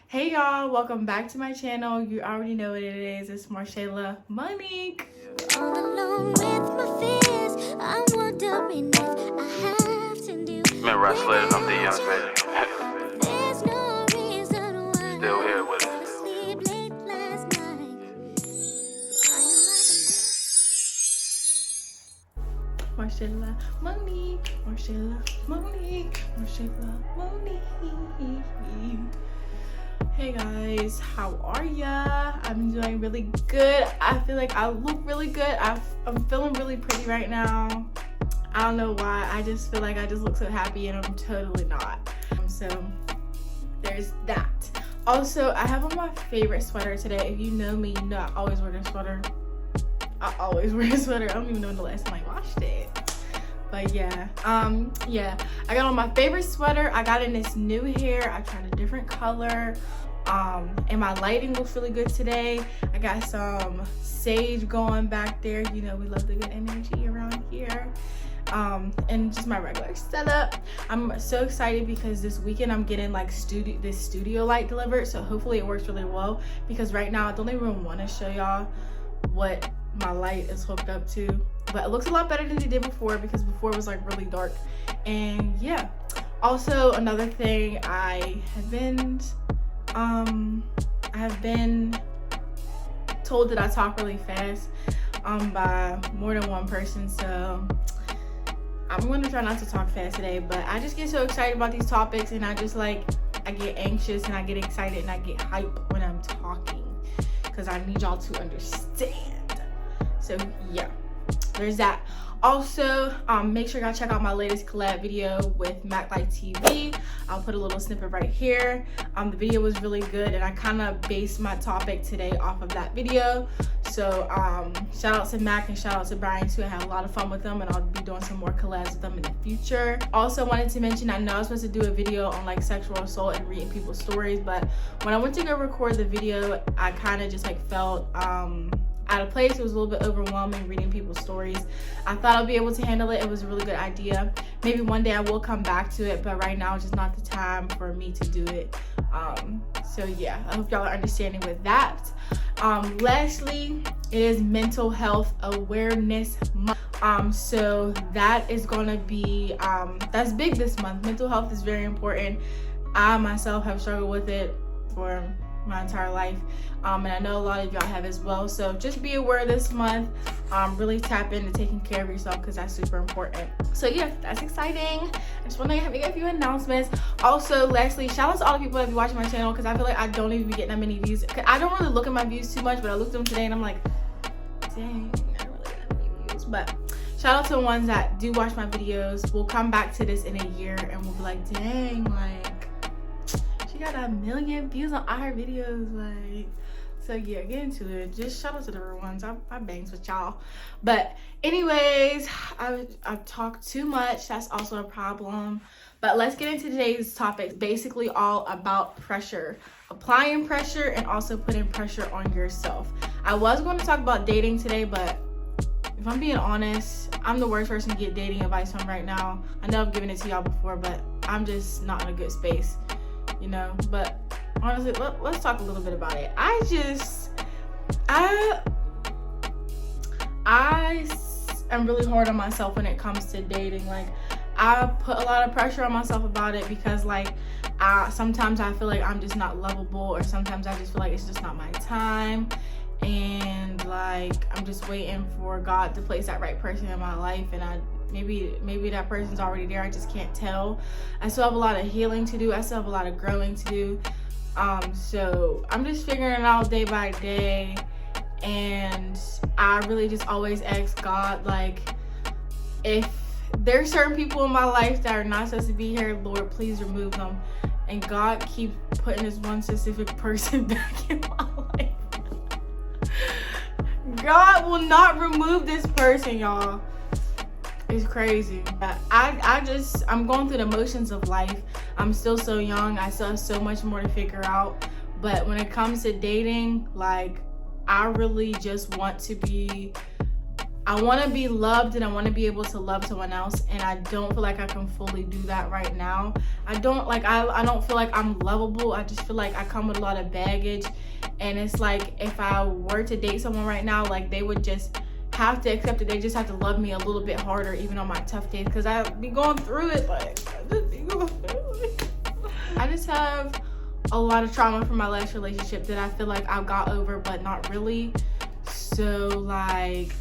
Hey y'all, welcome back to my channel. You already know what it is. It's Marshayla Monique. All alone with my fears, I'm wondering if I have to do. Man, Marshayla, I'm the young baby. There's no reason why. Still here with I us. sleep late last night. Marshayla Monique, Marshayla Monique, Marshayla Monique. Hey guys, how are ya? I'm doing really good. I feel like I look really good. I'm feeling really pretty right now. I don't know why. I just feel like I just look so happy and I'm totally not. So there's that. Also, I have on my favorite sweater today. If you know me, you know I always wear this sweater. I always wear a sweater. I don't even know when the last time I washed it. But yeah, I got on my favorite sweater. I got in this new hair. I tried a different color. And my lighting looks really good today. I got some sage going back there. You know, we love the good energy around here. And just my regular setup. I'm so excited because this weekend I'm getting like this studio light delivered. So hopefully it works really well, because right now I don't even want to show y'all what my light is hooked up to, but it looks a lot better than it did before, because before it was like really dark. And yeah, also another thing, I have been told that I talk really fast by more than one person, so I'm going to try not to talk fast today. But I just get so excited about these topics, and I get anxious and I get excited and I get hype when I'm talking, because I need y'all to understand. So yeah, there's that. Also, make sure y'all check out my latest collab video with MacLight TV. I'll put a little snippet right here. The video was really good, and I kind of based my topic today off of that video. So shout out to Mac and shout out to Brian too. I had a lot of fun with them, and I'll be doing some more collabs with them in the future. Also wanted to mention, I know I was supposed to do a video on like sexual assault and reading people's stories, but when I went to go record the video, I kind of just like felt out of place. It was a little bit overwhelming reading people's stories. I thought I'd be able to handle it. It was a really good idea. Maybe one day I will come back to it, but right now it's just not the time for me to do it. So yeah, I hope y'all are understanding with that. Lastly, it is Mental Health Awareness Month. So that is gonna be that's big this month. Mental health is very important. I myself have struggled with it for my entire life, and I know a lot of y'all have as well. So just be aware this month. Really tap into taking care of yourself, because that's super important. So yeah, that's exciting. I just want to make a few announcements. Also, lastly, shout out to all the people that be watching my channel, because I feel like I don't even be getting that many views. I don't really look at my views too much, but I looked at them today and I'm like, dang, I don't really get that many views. But shout out to the ones that do watch my videos. We'll come back to this in a year and we'll be like, dang, like she got 1 million views on our videos. Like, so yeah, get into it. Just shout out to the real ones. I bangs with y'all. But anyways, I've talked too much. That's also a problem. But let's get into today's topic. Basically all about pressure, applying pressure, and also putting pressure on yourself. I was going to talk about dating today, but if I'm being honest, I'm the worst person to get dating advice from right now. I know I've given it to y'all before, but I'm just not in a good space, you know. But honestly, let's talk a little bit about it. I am really hard on myself when it comes to dating. Like, I put a lot of pressure on myself about it, because like sometimes I feel like I'm just not lovable, or sometimes I just feel like it's just not my time, and like I'm just waiting for God to place that right person in my life, and maybe that person's already there. I just can't tell. I still have a lot of healing to do. I still have a lot of growing to do. So I'm just figuring it out day by day, and I really just always ask God, like, if there's certain people in my life that are not supposed to be here, Lord, please remove them. And God keeps putting this one specific person back in my life. God will not remove this person, y'all. It's crazy. I'm going through the motions of life. I'm still so young. I still have so much more to figure out. But when it comes to dating, like, I really just want to be I want to be loved and I want to be able to love someone else, and I don't feel like I can fully do that right now. I don't feel like I'm lovable. I just feel like I come with a lot of baggage, and it's like if I were to date someone right now, like they would just have to accept it. They just have to love me a little bit harder even on my tough days, because I be going through it. I just have a lot of trauma from my last relationship that I feel like I got over, but not really. So like,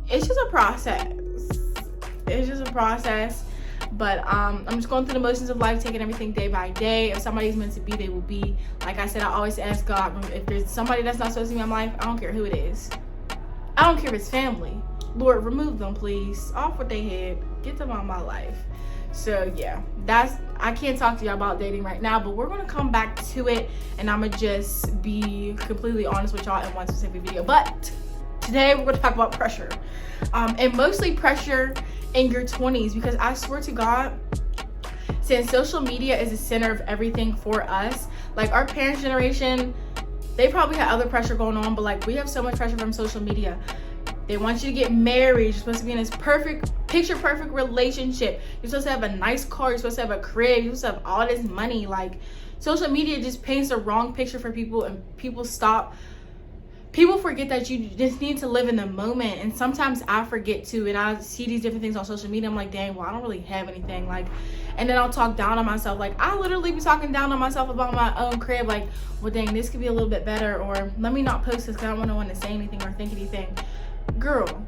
it's just a process. It's just a process. But I'm just going through the motions of life, taking everything day by day. If somebody's meant to be, they will be. Like I said, I always ask God, if there's somebody that's not supposed to be in my life, I don't care who it is. I don't care if it's family. Lord, remove them, please. Off with their head. Get them out of my life. So yeah, I can't talk to y'all about dating right now, but we're gonna come back to it, and I'm gonna just be completely honest with y'all in one specific video. But today we're gonna talk about pressure, and mostly pressure in your 20s, because I swear to God, since social media is the center of everything for us, like our parents' generation, they probably had other pressure going on, but like we have so much pressure from social media. They want you to get married. You're supposed to be in this picture perfect relationship. You're supposed to have a nice car. You're supposed to have a crib. You're supposed to have all this money. Like, social media just paints the wrong picture for people, and people forget that you just need to live in the moment. And sometimes I forget too, and I see these different things on social media. I'm like, dang, well, I don't really have anything. Like, and then I'll talk down on myself. Like, I literally be talking down on myself about my own crib. Like, well, dang, this could be a little bit better, or let me not post this because I don't want no one to say anything or think anything. Girl,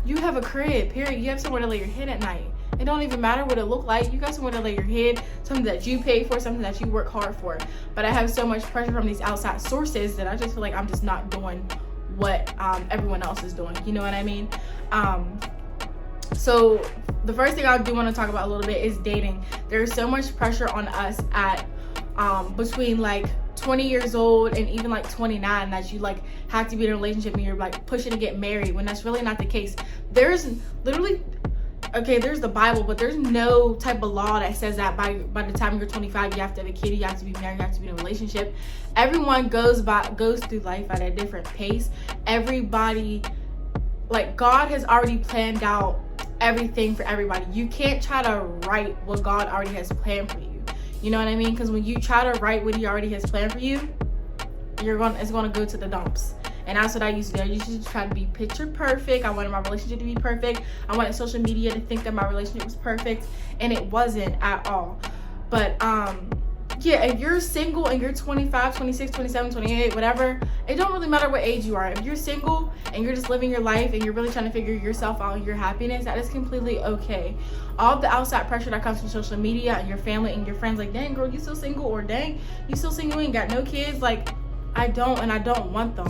you have a crib, period. You have somewhere to lay your head at night. It don't even matter what it look like. You got somewhere to lay your head, something that you pay for, something that you work hard for. But I have so much pressure from these outside sources that I just feel like I'm just not doing what everyone else is doing. You know what I mean? So the first thing I do want to talk about a little bit is dating. There's so much pressure on us at between like 20 years old and even like 29 that you like have to be in a relationship and you're like pushing to get married, when that's really not the case. There's literally, okay, there's the Bible, but there's no type of law that says that by the time you're 25 you have to have a kid, you have to be married, you have to be in a relationship. Everyone goes through life at a different pace. Everybody, like, God has already planned out everything for everybody. You can't try to write what God already has planned for you. You know what I mean? Because when you try to write what he already has planned for you, it's going to go to the dumps. And that's what I used to do. I used to try to be picture perfect. I wanted my relationship to be perfect. I wanted social media to think that my relationship was perfect, and it wasn't at all. But yeah, if you're single and you're 25, 26, 27, 28, whatever, it don't really matter what age you are. If you're single and you're just living your life and you're really trying to figure yourself out and your happiness, that is completely okay. All of the outside pressure that comes from social media and your family and your friends, like, dang, girl, you still single, or dang, you still single and got no kids, like, I don't, and I don't want them.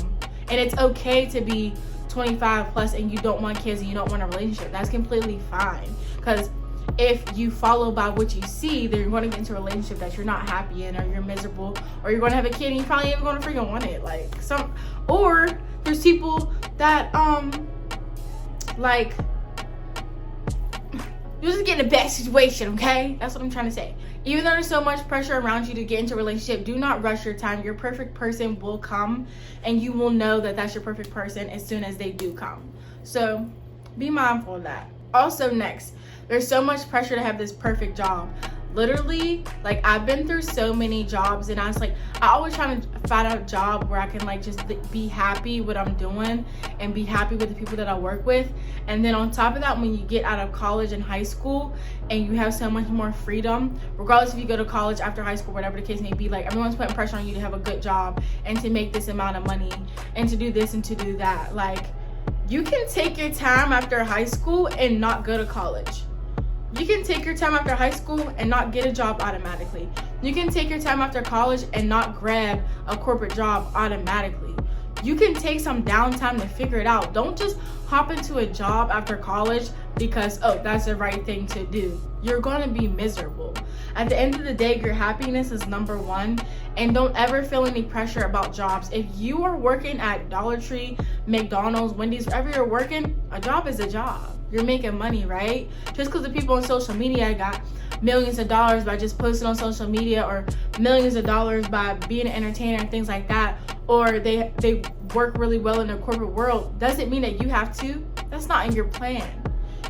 And it's okay to be 25 plus and you don't want kids and you don't want a relationship. That's completely fine. Because if you follow by what you see, then you're going to get into a relationship that you're not happy in, or you're miserable, or you're going to have a kid and you probably ain't going to freaking want it. Like, or there's people that like, you're just getting a bad situation, okay? That's what I'm trying to say. Even though there's so much pressure around you to get into a relationship, do not rush your time. Your perfect person will come, and you will know that that's your perfect person as soon as they do come. So be mindful of that. Also, next, there's so much pressure to have this perfect job. Literally, like, I've been through so many jobs, and I was like, I always try to find a job where I can like just be happy with what I'm doing and be happy with the people that I work with. And then on top of that, when you get out of college and high school and you have so much more freedom, regardless if you go to college after high school, whatever the case may be, like, everyone's putting pressure on you to have a good job and to make this amount of money and to do this and to do that. Like, you can take your time after high school and not go to college. You can take your time after high school and not get a job automatically. You can take your time after college and not grab a corporate job automatically. You can take some downtime to figure it out. Don't just hop into a job after college because, oh, that's the right thing to do. You're going to be miserable. At the end of the day, your happiness is number one, and don't ever feel any pressure about jobs. If you are working at Dollar Tree, McDonald's, Wendy's, wherever you're working, a job is a job. You're making money, right? Just because the people on social media got millions of dollars by just posting on social media, or millions of dollars by being an entertainer and things like that, or they work really well in the corporate world, doesn't mean that you have to. That's not in your plan.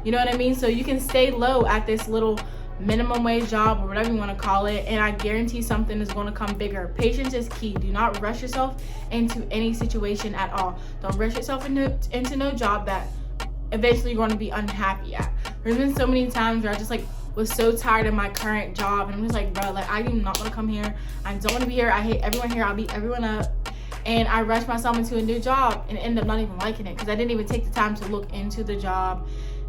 You know what I mean? So you can stay low at this little minimum wage job or whatever you want to call it, and I guarantee something is going to come bigger. Patience is key. Do not rush yourself into any situation at all. Don't rush yourself into no job that eventually you're going to be unhappy at. There's been so many times where I just like was so tired of my current job, and I'm just like, bro, like I do not want to come here. I don't want to be here. I hate everyone here. I'll beat everyone up. And I rushed myself into a new job and ended up not even liking it because I didn't even take the time to look into the job.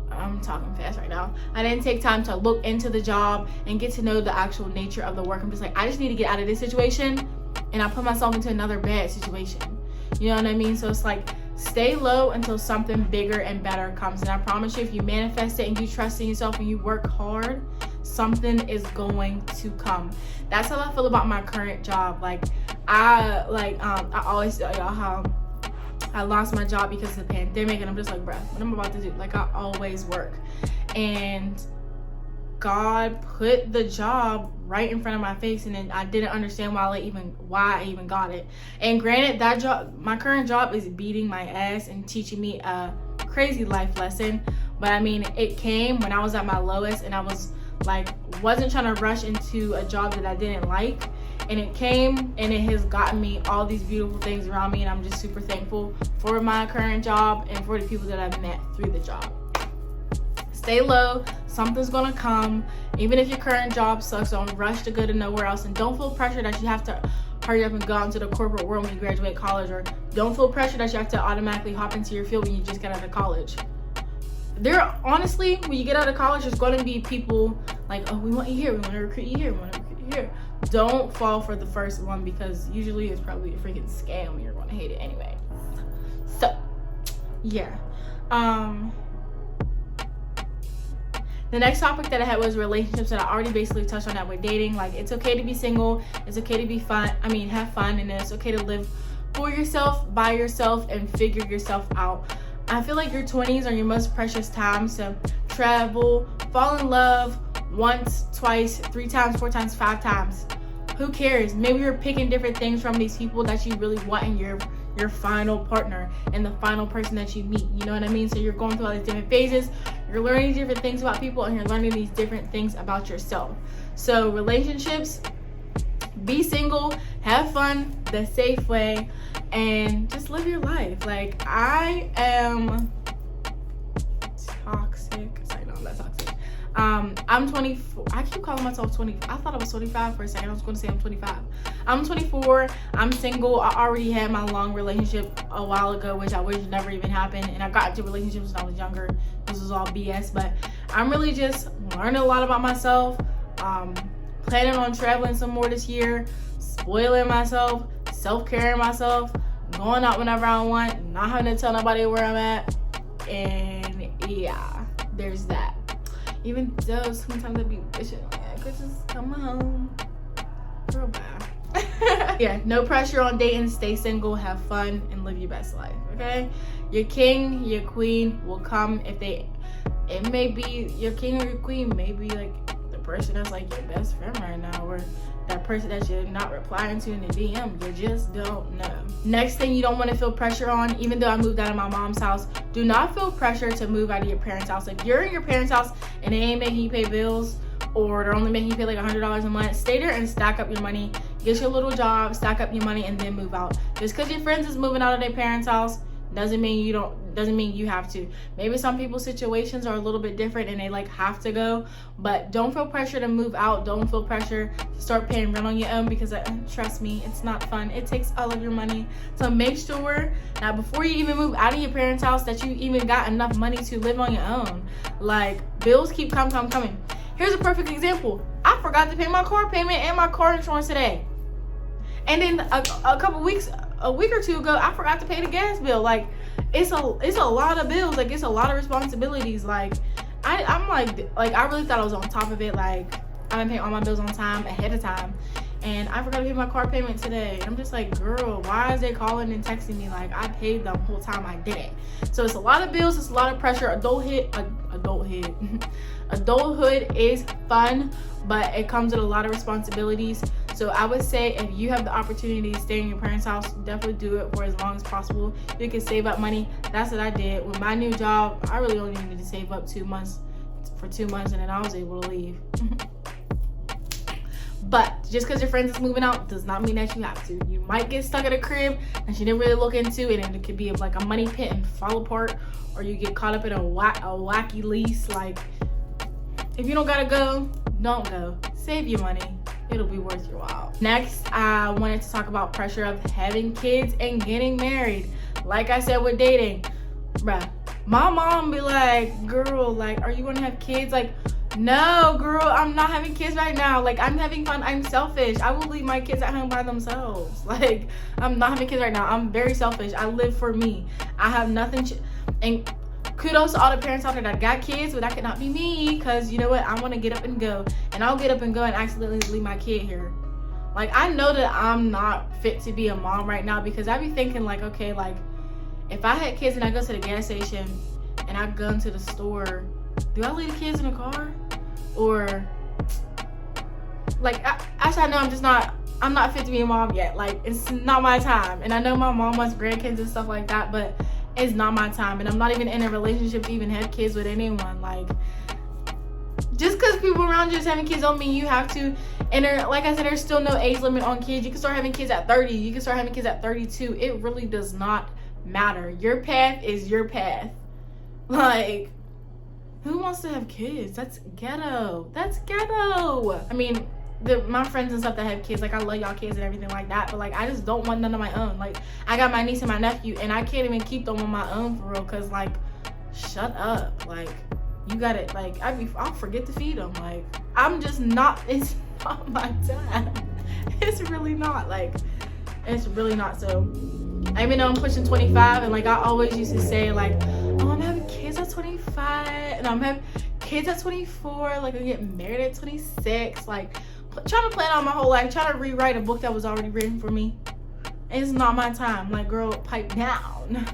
I'm talking fast right now. I didn't take time to look into the job and get to know the actual nature of the work. I'm just like, I just need to get out of this situation, and I put myself into another bad situation. You know what I mean? So it's like, stay low until something bigger and better comes. And I promise you, if you manifest it and you trust in yourself and you work hard, something is going to come. That's how I feel about my current job. Like I always tell y'all how I lost my job because of the pandemic, and I'm just like, bruh, what I'm about to do? Like, I always work, and God put the job right in front of my face, and then I didn't understand why I even got it. And granted, that job, my current job, is beating my ass and teaching me a crazy life lesson. But I mean, it came when I was at my lowest, and I was like, wasn't trying to rush into a job that I didn't like. And it came, and it has gotten me all these beautiful things around me, and I'm just super thankful for my current job and for the people that I've met through the job. Stay low. Something's gonna come. Even if your current job sucks, don't rush to go to nowhere else, and don't feel pressure that you have to hurry up and go out into the corporate world when you graduate college, or don't feel pressure that you have to automatically hop into your field when you just get out of college. Honestly, when you get out of college, there's going to be people like, oh, we want you here, we want to recruit you here, we want to recruit you here. Don't fall for the first one, because usually it's probably a freaking scam and you're going to hate it anyway. So, yeah. The next topic that I had was relationships, and I already basically touched on that with dating. Like, it's okay to be single, it's okay to be have fun, and it's okay to live for yourself, by yourself, and figure yourself out. I feel like your 20s are your most precious times to travel, fall in love once, twice, 3 times, 4 times, 5 times. Who cares? Maybe you're picking different things from these people that you really want in your final partner and the final person that you meet. You know what I mean? So you're going through all these different phases. You're learning different things about people, and you're learning these different things about yourself. So relationships, be single, have fun the safe way, and just live your life. Like, I am toxic. Sorry, no, I'm not toxic. I'm 24. I keep calling myself 20. I thought I was 25 for a second. I was going to say I'm 25. I'm 24. I'm single. I already had my long relationship a while ago, which I wish never even happened. And I got into relationships when I was younger. This was all BS. But I'm really just learning a lot about myself. Planning on traveling some more this year. Spoiling myself. Self-caring myself. Going out whenever I want. Not having to tell nobody where I'm at. And yeah, there's that. Even though sometimes I be wishing I could just come home. Girl, bye. Yeah, no pressure on dating. Stay single, have fun, and live your best life, okay? Your king, your queen will come if it may be your king or your queen, maybe like the person that's like your best friend right now, or that person that you're not replying to in the DM. You just don't know. Next thing you don't want to feel pressure on, even though I moved out of my mom's house, do not feel pressure to move out of your parents' house. If you're in your parents' house and they ain't making you pay bills, or they're only making you pay like $100 a month, stay there and stack up your money. Get your little job, stack up your money, and then move out. Just because your friends is moving out of their parents' house doesn't mean you have to. Maybe some people's situations are a little bit different and they like have to go, but don't feel pressure to move out. Don't feel pressure to start paying rent on your own, because trust me, it's not fun. It takes all of your money. So make sure that before you even move out of your parents' house that you even got enough money to live on your own. Like, bills keep coming. Here's a perfect example. I forgot to pay my car payment and my car insurance today. And then a week or two ago, I forgot to pay the gas bill. Like, it's a lot of bills. Like, it's a lot of responsibilities. Like, I'm like I really thought I was on top of it. Like, I've been paying all my bills on time, ahead of time. And I forgot to pay my car payment today. I'm just like, girl, why is they calling and texting me? Like, I paid the whole time I didn't. So it's a lot of bills. It's a lot of pressure. Adulthood is fun, but it comes with a lot of responsibilities. So I would say if you have the opportunity to stay in your parents' house, definitely do it for as long as possible. You can save up money, That's what I did. With my new job, I really only needed to save up 2 months, and then I was able to leave. But just because your friends is moving out does not mean that you have to. You might get stuck at a crib that you didn't really look into, and it could be like a money pit and fall apart, or you get caught up in a wacky lease. Like, if you don't gotta go, don't go. Save your money. It'll be worth your while. Next, I wanted to talk about pressure of having kids and getting married. Like I said with dating, bruh, my mom be like, girl, like, are you gonna have kids? Like, no, girl, I'm not having kids right now. Like, I'm having fun. I'm selfish. I will leave my kids at home by themselves. Like, I'm not having kids right now. I'm very selfish. I live for me. I have nothing. And kudos to all the parents out there that got kids, but that could not be me, because you know what? I want to get up and go. And I'll get up and go and accidentally leave my kid here. Like, I know that I'm not fit to be a mom right now, because I be thinking, like, okay, like, if I had kids and I go to the gas station and I go into the store, do I leave the kids in the car? Or, like, actually, I know I'm not fit to be a mom yet. Like, it's not my time. And I know my mom wants grandkids and stuff like that, but it's not my time. And I'm not even in a relationship to even have kids with anyone. Like, just because people around you is having kids don't mean you have to. And like I said, there's still no age limit on kids. You can start having kids at 30. You can start having kids at 32. It really does not matter. Your path is your path. Like, who wants to have kids? That's ghetto. That's ghetto. I mean, my friends and stuff that have kids, like, I love y'all kids and everything like that, but like, I just don't want none of my own. Like, I got my niece and my nephew, and I can't even keep them on my own for real, because like, shut up. Like, you got it. Like, I'll forget to feed them. Like, it's not my time. It's really not. Like, it's really not. So even though I'm pushing 25, and like, I always used to say, like, oh, I'm having kids at 25, and I'm having kids at 24, like, I'm getting married at 26, like, trying to plan out my whole life, trying to rewrite a book that was already written for me. It's not my time. Like, girl, pipe down.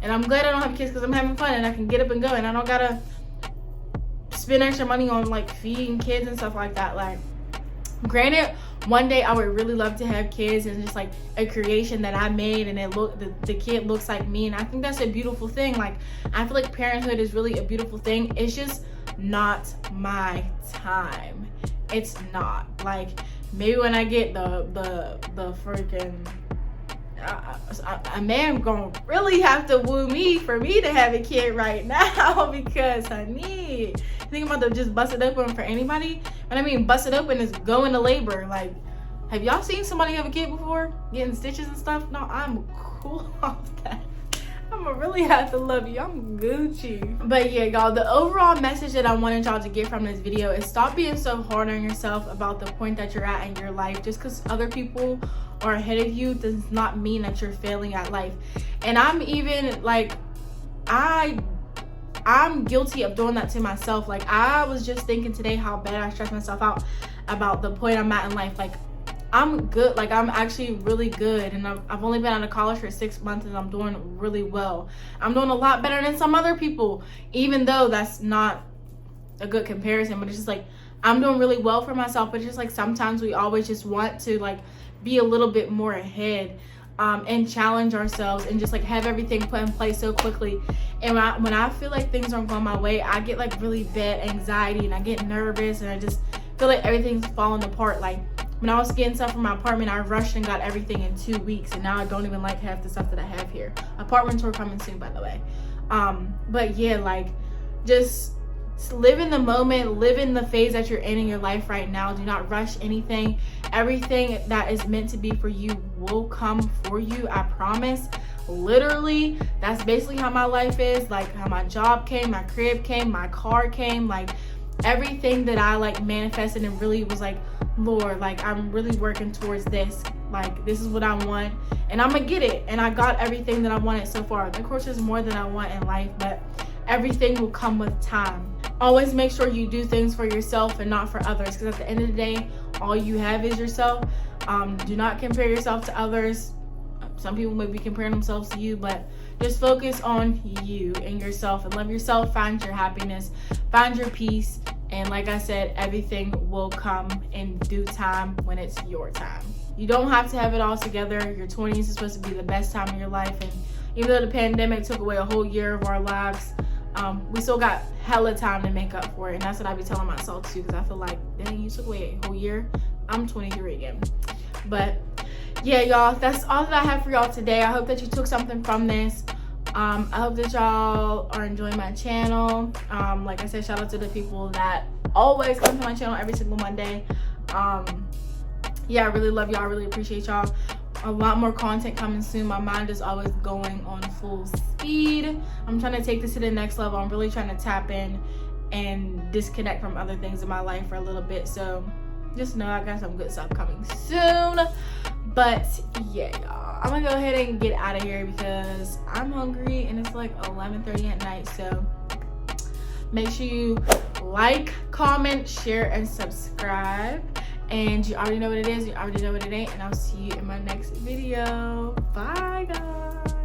And I'm glad I don't have kids, because I'm having fun and I can get up and go, and I don't gotta spend extra money on like feeding kids and stuff like that. Like, granted, one day I would really love to have kids, and just like a creation that I made, and the kid looks like me, and I think that's a beautiful thing. Like, I feel like parenthood is really a beautiful thing. It's just not my time. It's not. Like, maybe when I get the freaking a man gonna really have to woo me for me to have a kid right now, because honey, think about to just bust it open for anybody. And I mean, bust it open is go into labor. Like, have y'all seen somebody have a kid before, getting stitches and stuff? No, I'm cool off that. I'm gonna really have to love you. I'm Gucci. But yeah, y'all, the overall message that I wanted y'all to get from this video is stop being so hard on yourself about the point that you're at in your life. Just because other people are ahead of you does not mean that you're failing at life. And I'm even like, I'm guilty of doing that to myself. Like, I was just thinking today how bad I stress myself out about the point I'm at in life. Like, I'm good. Like, I'm actually really good, and I've only been out of college for 6 months, and I'm doing really well. I'm doing a lot better than some other people, even though that's not a good comparison. But it's just like, I'm doing really well for myself. But it's just like, sometimes we always just want to like be a little bit more ahead, and challenge ourselves, and just like have everything put in place so quickly. And when I feel like things aren't going my way, I get like really bad anxiety, and I get nervous, and I just feel like everything's falling apart. Like, when I was getting stuff from my apartment, I rushed and got everything in 2 weeks, and now I don't even like half the stuff that I have here. Apartment tour coming soon, by the way. But yeah, like, just live in the moment, live in the phase that you're in your life right now. Do not rush anything. Everything that is meant to be for you will come for you, I promise. Literally, that's basically how my life is. Like, how my job came, my crib came, my car came. Like, everything that I like manifested, and really was like, Lord, like, I'm really working towards this. Like, this is what I want, and I'm gonna get it. And I got everything that I wanted so far. Of course, there's more than I want in life, but everything will come with time. Always make sure you do things for yourself and not for others, because at the end of the day, all you have is yourself. Do not compare yourself to others. Some people may be comparing themselves to you, but just focus on you and yourself, and love yourself. Find your happiness, find your peace, and like I said, everything will come in due time when it's your time. You don't have to have it all together. Your 20s is supposed to be the best time of your life, and Even though the pandemic took away a whole year of our lives, we still got hella time to make up for it. And that's what I be telling myself too, because I feel like, dang, you took away a whole year. I'm 23 again. But yeah, y'all, that's all that I have for y'all today. I hope that you took something from this. I hope that y'all are enjoying my channel. Like I said, shout out to the people that always come to my channel every single Monday. Yeah, I really love y'all. I really appreciate y'all. A lot more content coming soon. My mind is always going on full speed. I'm trying to take this to the next level. I'm really trying to tap in and disconnect from other things in my life for a little bit. So just know I got some good stuff coming soon. But yeah, y'all, I'm gonna go ahead and get out of here because I'm hungry and it's like 11:30 at night. So make sure you like, comment, share, and subscribe. And you already know what it is, you already know what it ain't, and I'll see you in my next video. Bye, guys.